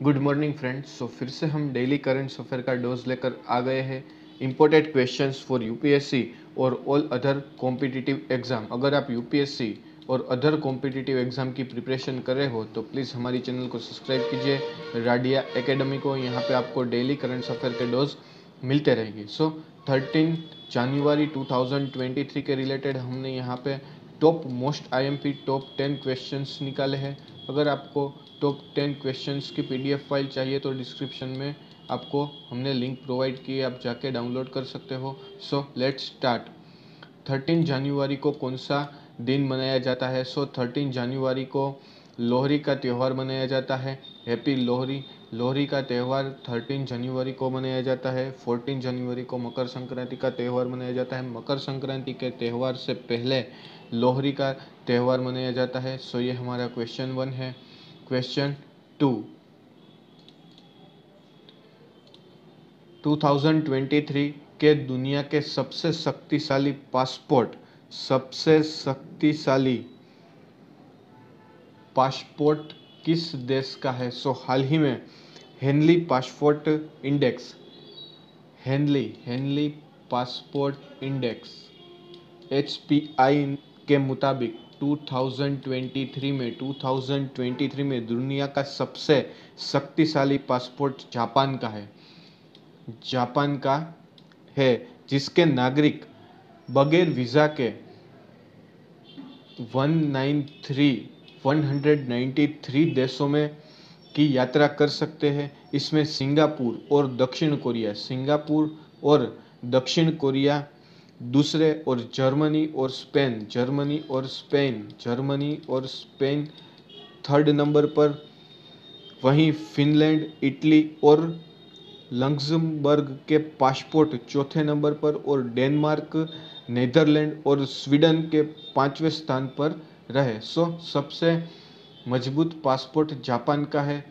Good morning friends. फिर से हम डेली करंट अफेयर का डोज लेकर आ गए हैं। इम्पोर्टेंट क्वेश्चंस फॉर यूपीएससी और ऑल अदर कॉम्पिटिटिव एग्जाम। अगर आप यूपीएससी और अदर कॉम्पिटिटिव एग्जाम की प्रिपरेशन कर रहे हो तो प्लीज़ हमारी चैनल को सब्सक्राइब कीजिए, राडिया एकेडमी को। यहाँ पे आपको डेली करंट अफेयर के डोज मिलते रहेंगे। 13 जनवरी 2023 के रिलेटेड हमने यहाँ पे top most IMP top 10 questions निकाले हैं। अगर आपको टॉप 10 क्वेश्चंस की पीडीएफ फाइल चाहिए तो डिस्क्रिप्शन में आपको हमने लिंक प्रोवाइड किए, आप जाके डाउनलोड कर सकते हो। Let's start. 13 जनवरी को कौन सा दिन मनाया जाता है? 13 जनवरी को लोहरी का त्यौहार मनाया जाता है। हैप्पी लोहरी। लोहरी का त्यौहार 13 जनवरी को मनाया जाता है। 14 जनवरी को मकर संक्रांति का त्यौहार मनाया जाता है। मकर संक्रांति के त्यौहार से पहले लोहरी का त्यौहार मनाया जाता है। ये हमारा क्वेश्चन 1 है। क्वेश्चन 2, 2023 के दुनिया के सबसे शक्तिशाली पासपोर्ट किस देश का है? हाल ही में हेनली पासपोर्ट इंडेक्स HPI के मुताबिक 2023 में दुनिया का सबसे शक्तिशाली पासपोर्ट जापान का है, जिसके नागरिक बगैर वीज़ा के 193 देशों में की यात्रा कर सकते हैं। इसमें सिंगापुर और दक्षिण कोरिया दूसरे, और जर्मनी और स्पेन थर्ड नंबर पर। वहीं फिनलैंड, इटली और लक्समबर्ग के पासपोर्ट चौथे नंबर पर, और डेनमार्क, नीदरलैंड और स्वीडन के 5वें स्थान पर रहे। सबसे मजबूत पासपोर्ट जापान का है।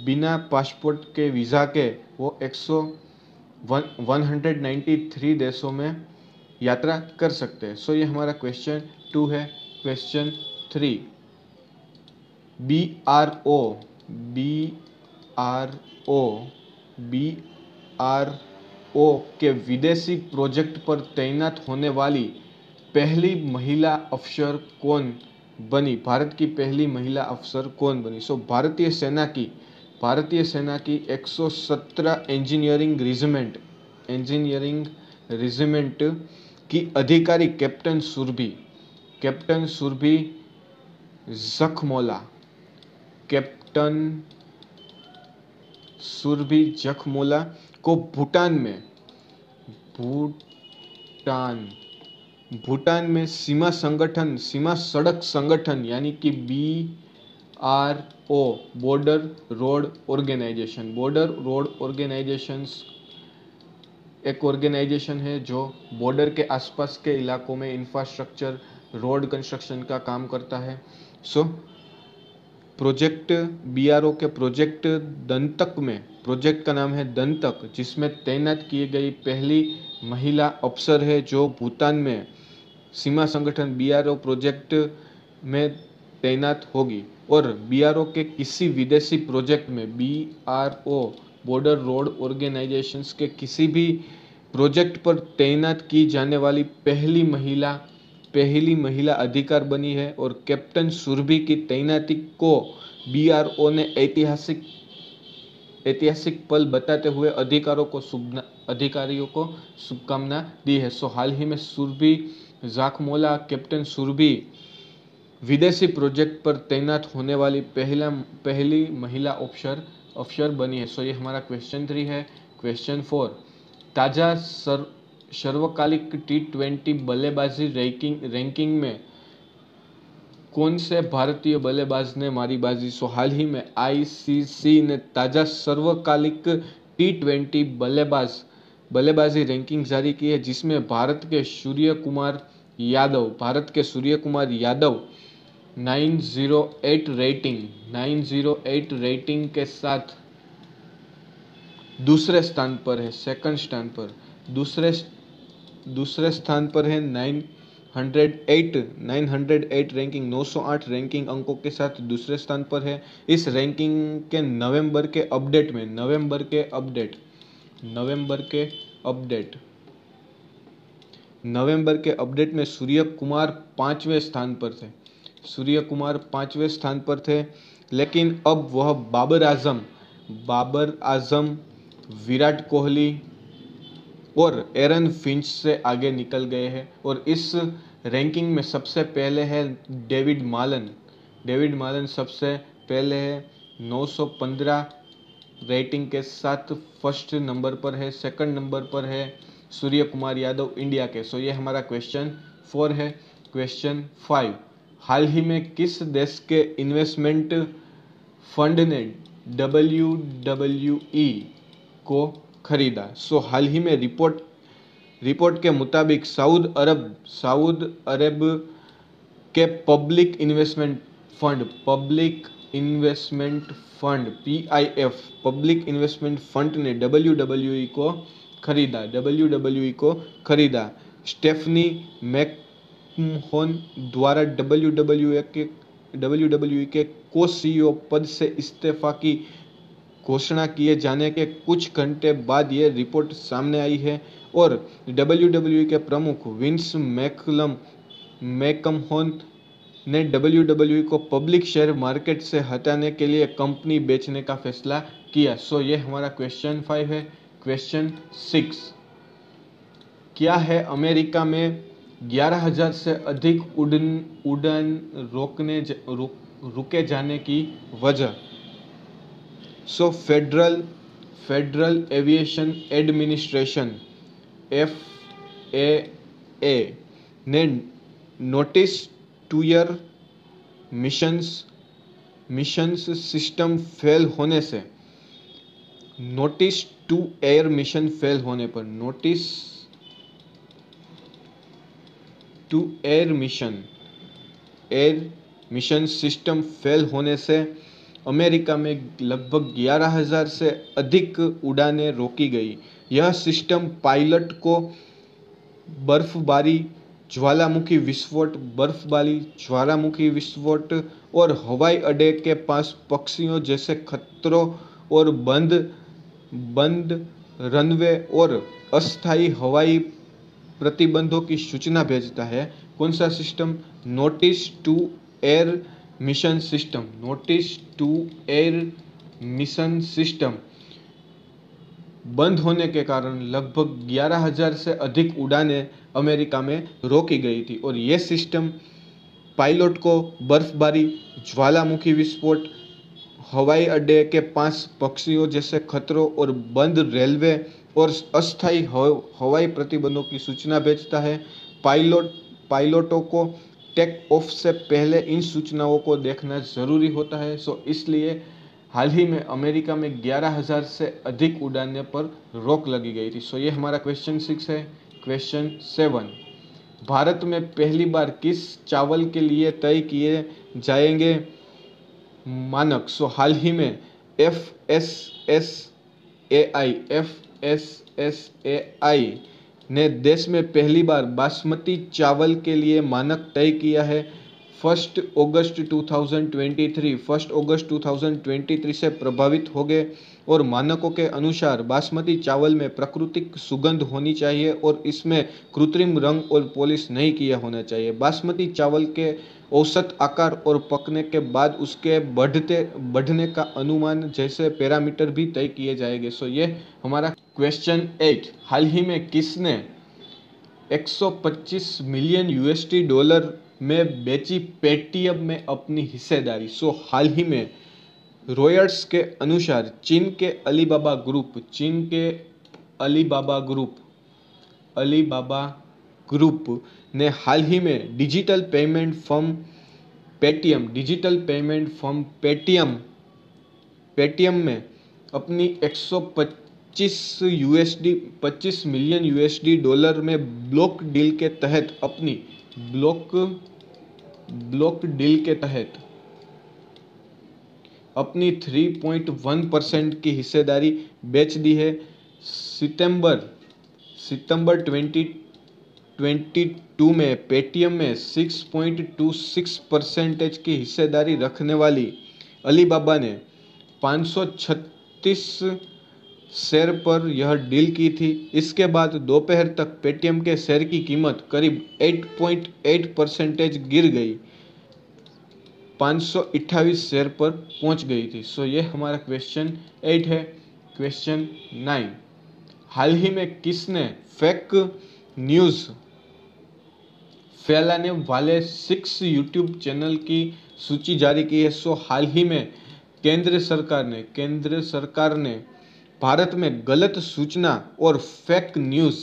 बिना पासपोर्ट के वीज़ा के वो 193 देशों में यात्रा कर सकते हैं। ये हमारा क्वेश्चन 2 है। क्वेश्चन 3, BRO के विदेशी प्रोजेक्ट पर तैनात होने वाली पहली महिला अफसर कौन बनी? भारत की पहली महिला अफसर कौन बनी? भारतीय सेना की 117 इंजीनियरिंग रेजिमेंट की अधिकारी कैप्टन सुरभि जखमोला को भूटान में सीमा सड़क संगठन यानी कि BRO बॉर्डर रोड ऑर्गेनाइजेशन एक ऑर्गेनाइजेशन है जो बॉर्डर के आसपास के इलाकों में इंफ्रास्ट्रक्चर रोड कंस्ट्रक्शन का काम करता है। प्रोजेक्ट BRO के प्रोजेक्ट का नाम है दंतक, जिसमें तैनात की गई पहली महिला अफसर है जो भूटान में सीमा संगठन BRO प्रोजेक्ट में तैनात होगी। और BRO के किसी विदेशी प्रोजेक्ट में BRO बॉर्डर रोड ऑर्गेनाइजेशंस के किसी भी प्रोजेक्ट पर तैनात की जाने वाली पहली महिला अधिकार बनी है। और कैप्टन सुरभि की तैनाती को BRO ने ऐतिहासिक पल बताते हुए अधिकारियों को शुभकामना दी है। हाल ही में कैप्टन सुरभि विदेशी प्रोजेक्ट पर तैनात होने वाली पहली महिला अफसर बनी है। ये हमारा क्वेश्चन 3 है। क्वेश्चन 4, ताजा सर्वकालिक T20 बल्लेबाजी रैंकिंग में कौन से भारतीय बल्लेबाज ने मारी बाजी? हाल ही में ICC ने ताजा सर्वकालिक T20 बल्लेबाजी रैंकिंग जारी की है, जिसमें भारत के सूर्य कुमार यादव 908 रेटिंग के साथ दूसरे स्थान पर है। 908 908 रैंकिंग 908 रैंकिंग अंकों के साथ दूसरे स्थान पर है। इस रैंकिंग के नवंबर के अपडेट में सूर्य कुमार पांचवें स्थान पर थे। लेकिन अब वह बाबर आजम, विराट कोहली और एरन फिंच से आगे निकल गए हैं। और इस रैंकिंग में सबसे पहले है डेविड मालन सबसे पहले है 915 रेटिंग के साथ फर्स्ट नंबर पर है। सेकंड नंबर पर है सूर्य कुमार यादव इंडिया के। सो ये हमारा क्वेश्चन 4 है। क्वेश्चन 5, हाल ही में किस देश के इन्वेस्टमेंट फंड ने WWE को खरीदा? सो हाल ही में रिपोर्ट के मुताबिक सऊद अरब के public investment fund PIF public investment fund ने WWE को खरीदा। स्टेफनी मैकमोहन द्वारा WWE के को CEO पद से इस्तीफा की घोषणा किए जाने के कुछ घंटे बाद यह रिपोर्ट सामने आई है और WWE के प्रमुख विंस मैकमोहन ने WWE को पब्लिक शेयर मार्केट से हटाने के लिए कंपनी बेचने का फैसला किया। सो ये हमारा क्वेश्चन 5 है। क्वेश्चन 6, क्या है अमेरिका में 11,000 से अधिक उड़ान रुके जाने की वजह? So Federal Aviation Administration FAA ने notice to air missions system fail होने से अमेरिका में लगभग 11,000 से अधिक उड़ानें रोकी गई। यह सिस्टम पायलट को बर्फबारी, ज्वालामुखी विस्फोट और हवाई अड्डे के पास पक्षियों जैसे खतरों और बंद रनवे और अस्थायी हवाई प्रतिबंधों की सूचना भेजता है। कौन सा system? Notice to air mission system बंद होने के कारण लगभग 11,000 से अधिक उड़ानें अमेरिका में रोकी गई थी और यह सिस्टम पायलट को बर्फबारी, ज्वालामुखी विस्फोट, हवाई अड्डे के पास पक्षियों जैसे खतरों और बंद रेलवे और अस्थायी हवाई प्रतिबंधों की सूचना भेजता है। पायलटों को टेक ऑफ से पहले इन सूचनाओं को देखना जरूरी होता है। सो इसलिए हाल ही में अमेरिका में 11,000 से अधिक उड़ानों पर रोक लगी गई थी। सो ये हमारा क्वेश्चन 6 है। क्वेश्चन 7, भारत में पहली बार किस चावल के लिए तय किए जाएंगे मानक? सो हाल ही में FSSAI ने देश में पहली बार बासमती चावल के लिए मानक तय किया है। 1 अगस्त 2023 से प्रभावित हो गए और मानकों के अनुसार बासमती चावल में प्राकृतिक सुगंध होनी चाहिए और इसमें कृत्रिम रंग और पॉलिश नहीं किया होना चाहिए। बासमती चावल के औसत आकार और पकने के बाद उसके बढ़ने का अनुमान जैसे पैरामीटर भी तय किए जाएंगे। सो ये हमारा क्वेश्चन 8, हाल ही में किसने 125 मिलियन $USD में बेची पेटीएम में अपनी हिस्सेदारी? सो हाल ही में रॉयटर्स के अनुसार चीन के अलीबाबा ग्रुप ने हाल ही में डिजिटल पेमेंट फर्म पेटीएम में अपनी 125 मिलियन $USD में ब्लॉक डील के तहत अपनी 3.1% की हिस्सेदारी बेच दी है। सितंबर 2022 में पेटीएम में 6.26% की हिस्सेदारी रखने वाली अलीबाबा ने 536 शेयर पर यह डील की थी। इसके बाद दोपहर तक पेटीएम के शेयर की कीमत करीब 8.8% गिर गई, 528 शेयर पर पहुंच गई थी। सो ये हमारा क्वेश्चन 8 है। क्वेश्चन 9, हाल ही में किसने फेक न्यूज़ फैलाने वाले 6 यूट्यूब चैनल की सूची जारी की है? सो हाल ही में केंद्र सरकार ने भारत में गलत सूचना और फेक न्यूज़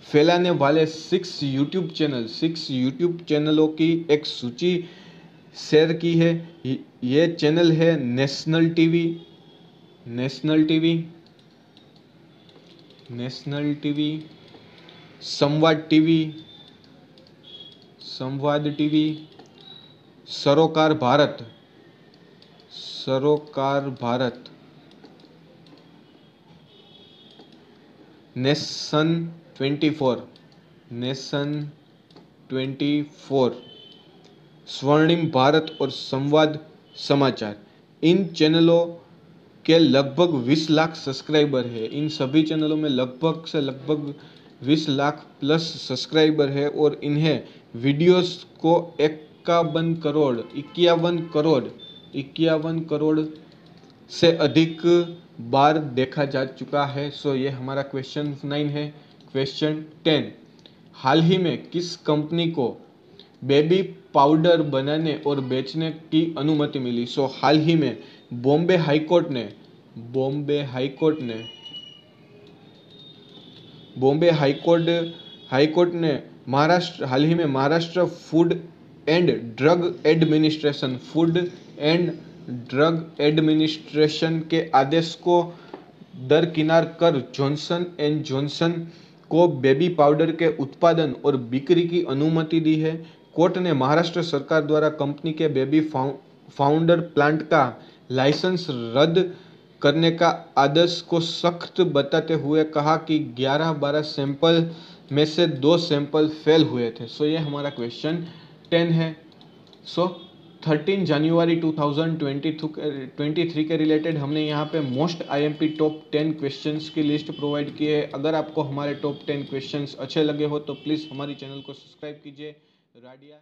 फैलाने वाले 6 यूट्यूब चैनलों की एक सूची शेयर की है। ये चैनल है नेशनल टीवी, संवाद टीवी, सरोकार भारत, नेशन 24, स्वर्णिम भारत और संवाद समाचार। इन चैनलों के लगभग 20 लाख सब्सक्राइबर है। इन सभी चैनलों में लगभग 20 लाख प्लस सब्सक्राइबर है और इन्हें वीडियोस को 51 करोड़ से अधिक बार देखा जा चुका है। सो ये हमारा क्वेश्चन 9 है। क्वेश्चन 10, हाल ही में किस कंपनी को बेबी पाउडर बनाने और बेचने की अनुमति मिली? सो हाल ही में बॉम्बे हाईकोर्ट ने Maharashtra food and drug administration के आदेश को दरकिनार कर जॉनसन एंड जॉनसन को बेबी पाउडर के उत्पादन और बिक्री की अनुमति दी है। कोर्ट ने महाराष्ट्र सरकार द्वारा कंपनी के बेबी पाउडर प्लांट का लाइसेंस रद्द करने का आदेश को सख्त बताते हुए कहा कि 11-12 सैंपल में से 2 सैंपल फेल हुए थे। सो ये हमारा क्वेश्चन 10 है। सो 13 जनवरी 2023 के रिलेटेड हमने यहाँ पे मोस्ट IMP टॉप 10 क्वेश्चंस की लिस्ट प्रोवाइड की है। अगर आपको हमारे टॉप 10 क्वेश्चंस अच्छे लगे हो तो प्लीज़ हमारी चैनल को सब्सक्राइब कीजिए। राडिया